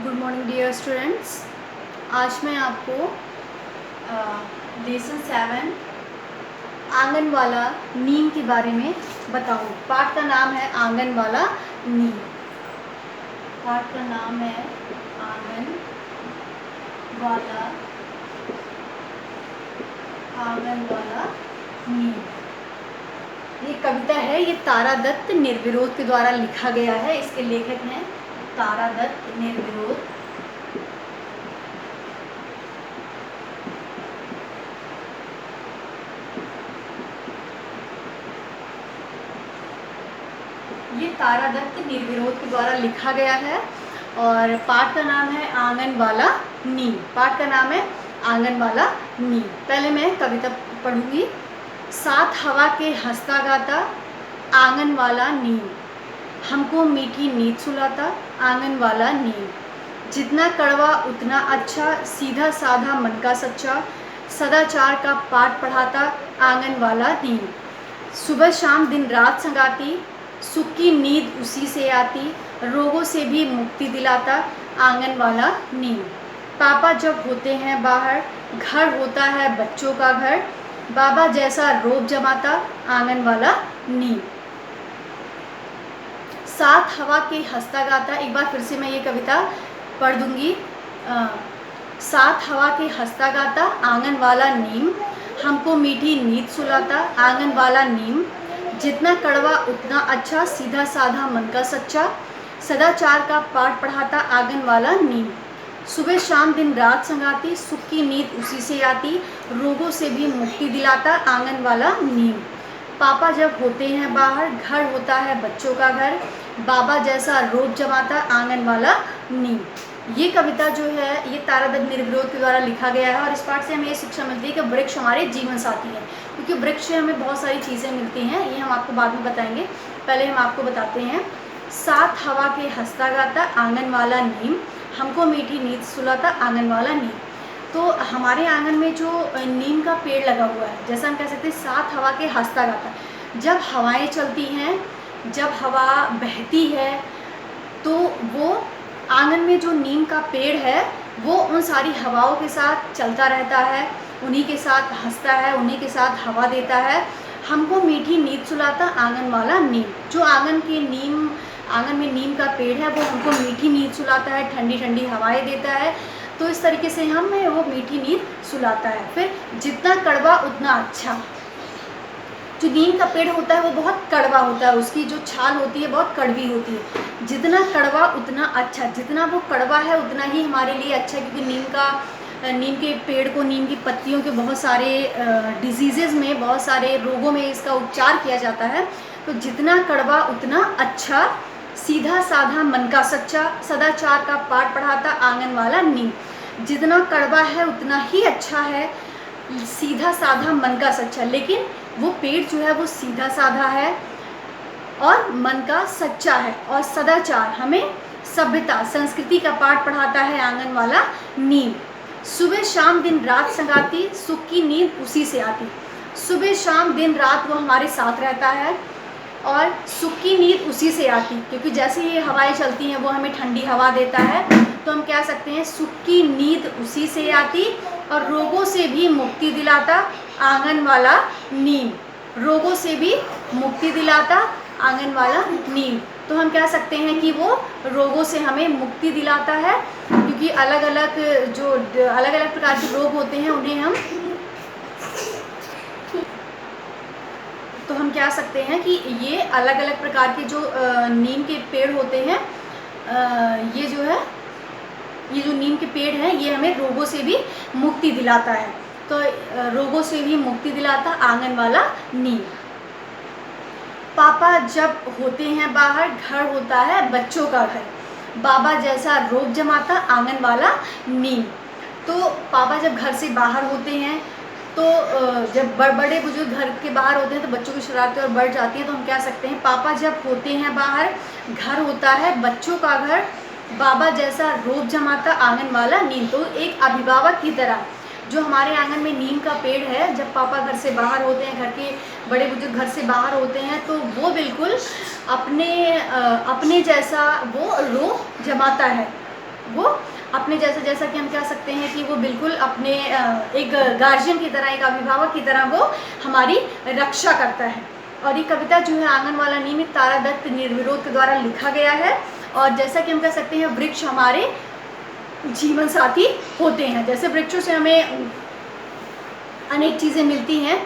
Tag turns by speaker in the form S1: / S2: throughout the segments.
S1: Good morning dear students. आज मैं आपको लेसन 7 आंगन वाला नीम के बारे में बताऊँ। पाठ का नाम है आंगन वाला नीम। पाठ का नाम है आंगन वाला नीम। ये कविता है, ये तारा दत्त निर्विरोध के द्वारा लिखा गया है। इसके लेखक हैं तारा दत्त निर्विरोध। ये तारा दत्त निर्विरोध के द्वारा लिखा गया है और पाठ का नाम है आंगन वाला नीम। पाठ का नाम है आंगन वाला नीम। पहले मैं कविता पढ़ूंगी। सात हवा के हंसता गाता आंगन वाला नीम, हमको मीठी नींद सुलाता आंगन वाला नीम। जितना कड़वा उतना अच्छा, सीधा साधा मन का सच्चा, सदाचार का पाठ पढ़ाता आंगन वाला नीम। सुबह शाम दिन रात संगाती, सुख की नींद उसी से आती, रोगों से भी मुक्ति दिलाता आंगन वाला नीम। पापा जब होते हैं बाहर, घर होता है बच्चों का घर, बाबा जैसा रोब जमाता आंगन वाला नीम। सात हवा के हंसता गाता, एक बार फिर से मैं ये कविता पढ़ दूंगी। सात हवा के हंसता गाता आंगन वाला नीम, हमको मीठी नींद सुलाता आंगन वाला नीम। जितना कड़वा उतना अच्छा, सीधा साधा मन का सच्चा, सदाचार का पाठ पढ़ाता आंगन वाला नीम। सुबह शाम दिन रात संगाती, सुख की नींद उसी से आती, रोगों से भी मुक्ति दिलाता आंगन वाला नीम। पापा जब होते हैं बाहर, घर होता है बच्चों का घर, बाबा जैसा रोब जमाता आंगन वाला नीम। ये कविता जो है ये तारा दत्त निर्विरोध के द्वारा लिखा गया है और इस पाठ से हमें ये शिक्षा मिलती है कि वृक्ष हमारे जीवन साथी है, क्योंकि वृक्ष से हमें बहुत सारी चीज़ें मिलती हैं। ये हम आपको बाद में बताएंगे। पहले हम आपको बताते हैं। सात हवा के हंसता गाता आंगन वाला नीम, हमको मीठी नींद सुलाता आंगन वाला नीम। तो हमारे आंगन में जो नीम का पेड़ लगा हुआ है, जैसा हम कह सकते हैं सात हवा के हंसता गाता, जब हवाएं चलती हैं, जब हवा बहती है, तो वो आंगन में जो नीम का पेड़ है वो उन सारी हवाओं के साथ चलता रहता है, उन्हीं के साथ हंसता है, उन्हीं के साथ हवा देता है। हमको मीठी नींद सुलाता आंगन वाला नीम। जो आंगन में नीम का पेड़ है वो हमको मीठी नींद सुलाता है, ठंडी ठंडी हवाएं देता है। तो इस तरीके से हमें वो मीठी नींद सुलाता है। फिर जितना कड़वा उतना अच्छा। जो नीम का पेड़ होता है वो बहुत कड़वा होता है, उसकी जो छाल होती है बहुत कड़वी होती है। जितना कड़वा उतना अच्छा, जितना वो कड़वा है उतना ही हमारे लिए अच्छा है, क्योंकि नीम के पेड़ को, नीम की पत्तियों के बहुत सारे डिजीज़ेज़ में, बहुत सारे रोगों में इसका उपचार किया जाता है। तो जितना कड़वा उतना अच्छा, सीधा साधा मन का सच्चा, सदाचार का पाठ पढ़ाता आंगन वाला नीम। जितना कड़वा है उतना ही अच्छा है, सीधा साधा मन का सच्चा। लेकिन वो पेड़ जो है वो सीधा साधा है और मन का सच्चा है, और सदाचार, हमें सभ्यता संस्कृति का पाठ पढ़ाता है आंगन वाला नीम। सुबह शाम दिन रात संगाती, सुख की नींद उसी से आती। सुबह शाम दिन रात वो हमारे साथ रहता है और सुख की नींद उसी से आती, क्योंकि जैसे ये हवाएं चलती हैं वो हमें ठंडी हवा देता है। तो हम कह सकते हैं सुख की नींद उसी से आती और रोगों से भी मुक्ति दिलाता आंगन वाला नीम। रोगों से भी मुक्ति दिलाता आंगन वाला नीम। तो हम कह सकते हैं कि वो रोगों से हमें मुक्ति दिलाता है, क्योंकि अलग अलग प्रकार के रोग होते हैं उन्हें हम कह सकते हैं कि ये अलग अलग प्रकार के जो नीम के पेड़ होते हैं, ये जो नीम के पेड़ हैं ये हमें रोगों से भी मुक्ति दिलाता है। तो रोगों से भी मुक्ति दिलाता आंगन वाला नीम। पापा जब होते हैं बाहर, घर होता है बच्चों का घर, बाबा जैसा रोब जमाता आंगन वाला नीम। तो पापा जब घर से बाहर होते हैं, तो जब बड़े बुजुर्ग घर के बाहर होते हैं तो बच्चों की शरारतें और बढ़ जाती हैं। तो हम कह सकते हैं पापा जब होते हैं बाहर, घर होता है बच्चों का घर, बाबा जैसा रोब जमाता आंगन वाला नीम। तो एक अभिभावक की तरह जो हमारे आंगन में नीम का पेड़ है, जब पापा घर से बाहर होते हैं, घर के बड़े बुजुर्ग घर से बाहर होते हैं, तो वो बिल्कुल अपने जैसा वो रोब जमाता है। वो अपने जैसा कि हम कह सकते हैं कि वो बिल्कुल अपने एक गार्जियन की तरह, एक अभिभावक की तरह वो हमारी रक्षा करता है। और ये कविता जो है आंगन वाला नीम तारा दत्त निर्विरोध के द्वारा लिखा गया है। और जैसा कि हम कह सकते हैं वृक्ष हमारे जीवन साथी होते हैं। जैसे वृक्षों से हमें अनेक चीज़ें मिलती हैं,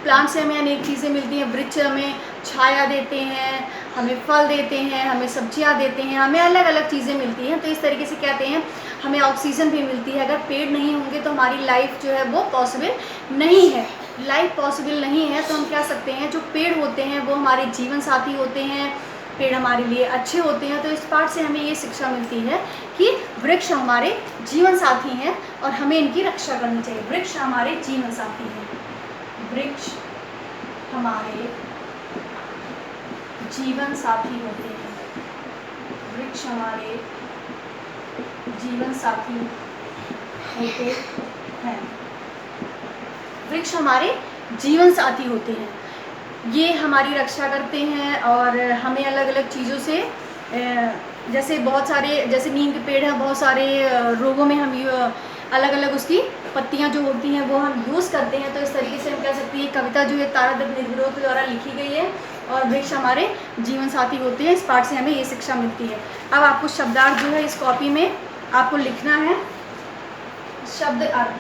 S1: प्लांट से हमें अनेक चीज़ें मिलती हैं। वृक्ष हमें छाया देते हैं, हमें फल देते हैं, हमें सब्जियां देते हैं, हमें अलग अलग चीज़ें मिलती हैं। तो इस तरीके से कहते हैं हमें ऑक्सीजन भी मिलती है। अगर पेड़ नहीं होंगे तो हमारी लाइफ जो है वो पॉसिबल नहीं है, लाइफ पॉसिबल नहीं है। तो हम कह सकते हैं जो पेड़ होते हैं वो हमारे जीवन साथी होते हैं, पेड़ हमारे लिए अच्छे होते हैं। तो इस पाठ से हमें ये शिक्षा मिलती है कि वृक्ष हमारे जीवन साथी हैं और हमें इनकी रक्षा करनी चाहिए। वृक्ष हमारे जीवन साथी हैं, वृक्ष हमारे जीवन साथी होते हैं, वृक्ष हमारे जीवन साथी होते हैं, वृक्ष हमारे जीवन साथी होते हैं। ये हमारी रक्षा करते हैं और हमें अलग अलग चीज़ों से, जैसे बहुत सारे, जैसे नीम के पेड़ हैं, बहुत सारे रोगों में हम अलग अलग उसकी पत्तियां जो होती हैं वो हम यूज़ करते हैं। तो इस तरीके से हम कह सकते हैं कविता जो है तारा दत्त निर्विरोध के द्वारा लिखी गई है और वृक्ष हमारे जीवन साथी होते हैं। इस पाठ से हमें ये शिक्षा मिलती है। अब आपको शब्दार्थ जो है इस कॉपी में आपको लिखना है। शब्द अर्थ,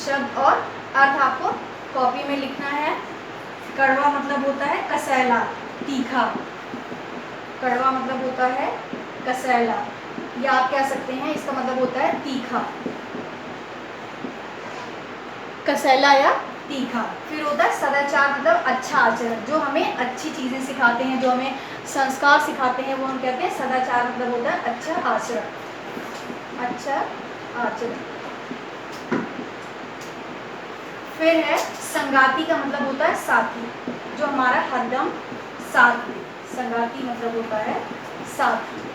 S1: शब्द और अर्थ आपको कॉपी में लिखना है। कड़वा मतलब होता है कसैला, तीखा। कड़वा मतलब होता है कसैला, या आप कह सकते हैं इसका मतलब होता है तीखा, कसैला या तीखा। फिर होता है सदाचार मतलब अच्छा आचरण, जो हमें अच्छी चीज़ें सिखाते हैं, जो हमें संस्कार सिखाते हैं, वो हम कहते हैं सदाचार मतलब होता है अच्छा आचरण, अच्छा आचरण। फिर है संगाती का मतलब होता है साथी, जो हमारा हरदम साथ है। संगाती मतलब होता है साथी।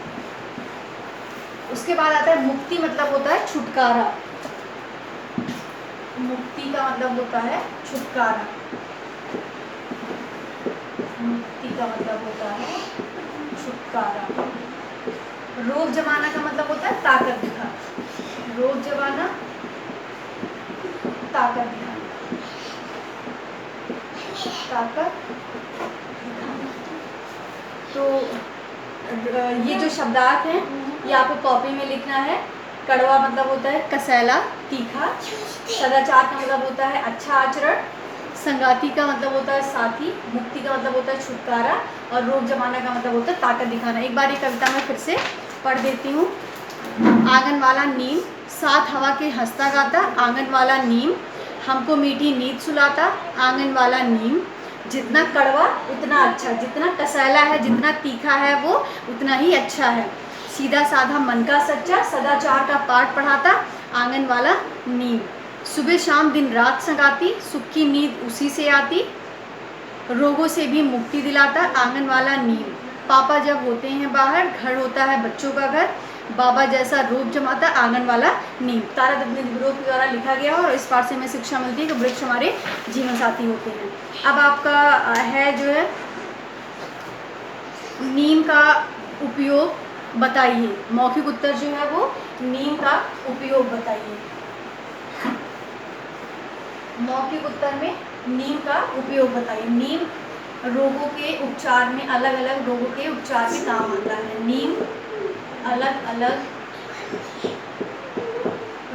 S1: उसके बाद आता है मुक्ति मतलब होता है छुटकारा, मुक्ति का मतलब होता है छुटकारा, मुक्ति का मतलब होता है छुटकारा। रोब जमाना का मतलब होता है ताकत दिखाना, रोब जमाना ताकत दिखाना, ताकत दिखाना। तो ये जो शब्दार्थ हैं ये आपको कॉपी में लिखना है। कड़वा मतलब होता है कसैला, तीखा। सदाचार का मतलब होता है अच्छा आचरण। संगाती का मतलब होता है साथी। मुक्ति का मतलब होता है छुटकारा। और रोग जमाना का मतलब होता है ताकत दिखाना। एक बार ये कविता मैं फिर से पढ़ देती हूँ। आंगन वाला नीम साथ हवा के हंसता गाता, आंगन वाला नीम हमको मीठी नींद सुलाता। आंगन वाला नीम जितना कड़वा उतना अच्छा, जितना कसैला है, जितना तीखा है वो उतना ही अच्छा है। सीधा साधा मन का सच्चा, सदाचार का पाठ पढ़ाता। आंगन वाला नीम सुबह शाम दिन रात संगाती, सुख की नींद उसी से आती। रोगों से भी मुक्ति दिलाता। आंगन वाला नीम पापा जब होते हैं बाहर, घर होता है बच्चों का घर। बाबा जैसा रूप जमाता आंगन वाला नीम। तारा दत्त निर्विरोध के द्वारा लिखा गया और इस पाठ से हमें शिक्षा मिलती है कि वृक्ष हमारे जीवन साथी होते हैं। अब आपका है जो है नीम का उपयोग बताइए। मौखिक उत्तर जो है वो नीम का उपयोग बताइए। मौखिक उत्तर में नीम का उपयोग बताइए। नीम रोगों के उपचार में, अलग अलग रोगों के उपचार में काम आता है। नीम अलग अलग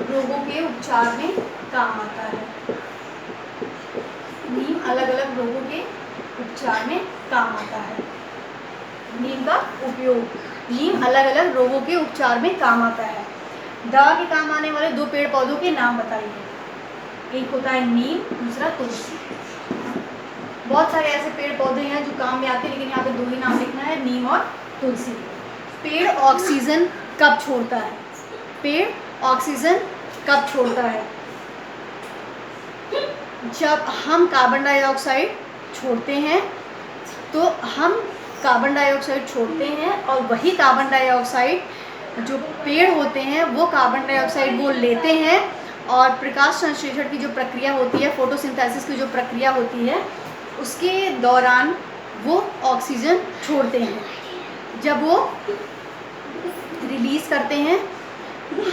S1: रोगों के उपचार में काम आता है। नीम अलग अलग रोगों के उपचार में काम आता है। नीम का उपयोग, नीम अलग अलग रोगों के उपचार में काम आता है। दवा के काम आने वाले दो पेड़ पौधों के नाम बताइए। एक होता है नीम, दूसरा तुलसी। बहुत सारे ऐसे पेड़ पौधे हैं जो काम में आते हैं, लेकिन यहाँ पे दो ही नाम लिखना है, नीम और तुलसी। पेड़ ऑक्सीजन कब छोड़ता है? पेड़ ऑक्सीजन कब छोड़ता है? जब हम कार्बन डाइऑक्साइड छोड़ते हैं। तो हम कार्बन डाइऑक्साइड छोड़ते हैं और वही कार्बन डाइऑक्साइड जो पेड़ होते हैं वो कार्बन डाइऑक्साइड वो लेते हैं और प्रकाश संश्लेषण की जो प्रक्रिया होती है, फोटोसिंथेसिस की जो प्रक्रिया होती है, उसके दौरान वो ऑक्सीजन छोड़ते हैं। जब वो रिलीज़ करते हैं,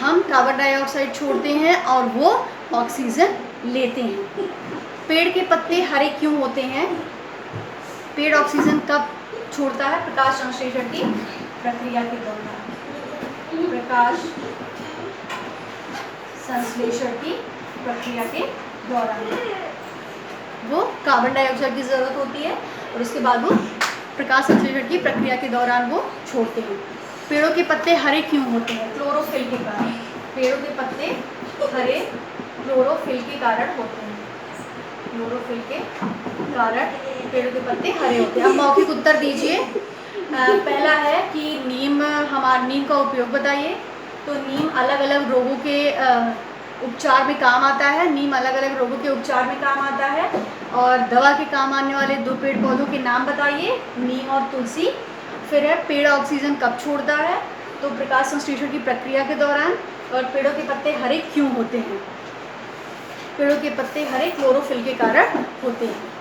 S1: हम कार्बन डाइऑक्साइड छोड़ते हैं और वो ऑक्सीजन लेते हैं। पेड़ के पत्ते हरे क्यों होते हैं? पेड़ ऑक्सीजन कब छोड़ता है? प्रकाश संश्लेषण की प्रक्रिया के दौरान। प्रकाश संश्लेषण की प्रक्रिया के दौरान वो कार्बन डाइऑक्साइड की ज़रूरत होती है और उसके बाद वो प्रकाश संश्लेषण की प्रक्रिया के दौरान वो छोड़ते हैं। पेड़ों के पत्ते हरे क्यों होते हैं? क्लोरोफिल के कारण। पेड़ों के पत्ते हरे क्लोरोफिल के कारण होते हैं। क्लोरोफिल के कारण पेड़ों के पत्ते हरे होते हैं। अब मौखिक उत्तर दीजिए। पहला है कि नीम का उपयोग बताइए। तो नीम अलग अलग रोगों के उपचार में काम आता है। नीम अलग अलग रोगों के उपचार में काम आता है। और दवा के काम आने वाले 2 पेड़ पौधों के नाम बताइए, नीम और तुलसी। फिर है पेड़ ऑक्सीजन कब छोड़ता है? तो प्रकाश संश्लेषण की प्रक्रिया के दौरान। और पेड़ों के पत्ते हरे क्यों होते हैं? पेड़ों के पत्ते हरे क्लोरोफिल के कारण होते हैं।